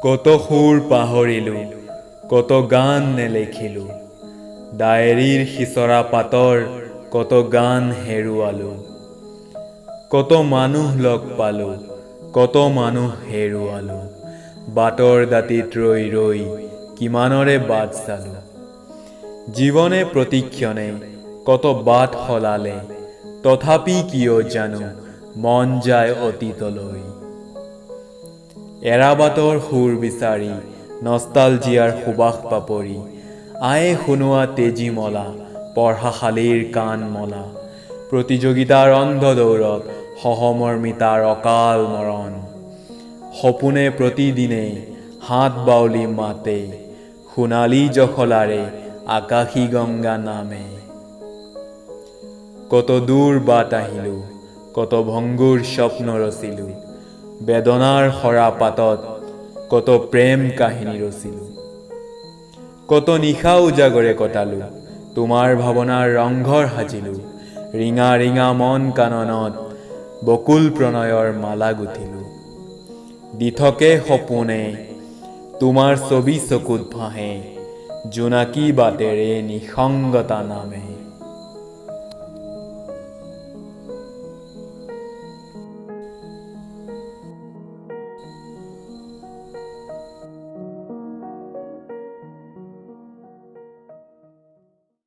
কত সুৰ পাহৰিলোঁ, কত গান নেলেখিলোঁ, ডায়েৰীৰ সিচৰা পাতৰ কত গান হেৰুৱালোঁ। কত মানুহ লগ পালোঁ, কত মানুহ হেৰুৱালোঁ, বাটৰ দাঁতিত ৰৈ ৰৈ কিমানৰে বাট চালোঁ। জীৱনে প্ৰতিক্ষণে কত বাট সলালে, তথাপি কিয় জানো মন যায় অতীতলৈ। এৰা বাটৰ সুৰ বিচাৰি নষ্টালজিয়াৰ সুবাস পাপৰি, আয়ে শুনোৱা তেজীমলা পঢ়াশালীৰ কাণ মলা, প্ৰতিযোগিতাৰ অন্ধ দৌৰত সহমৰ্মিতাৰ অকাল মৰণ। সপোনে প্ৰতিদিনে হাত বাউলি মাতে, সোণালী জখলাৰে আকাশী গংগা নামে। কত দূৰ বাট আহিলোঁ, কত ভংগুৰ স্বপ্ন ৰচিলোঁ, বেদনাৰ সৰা পাতত কত প্ৰেম কাহিনী ৰচিলোঁ। কত নিশা উজাগৰে কটালোঁ, তোমাৰ ভাৱনাৰ ৰংঘৰ সাজিলোঁ, ৰিঙা ৰিঙা মন কাননত বকুল প্ৰণয়ৰ মালা গুঠিলোঁ। দি থাকে সপোনে তোমাৰ ছবি চকুত ভাহে, জোনাকী বাটেৰে নিসংগতা নামে।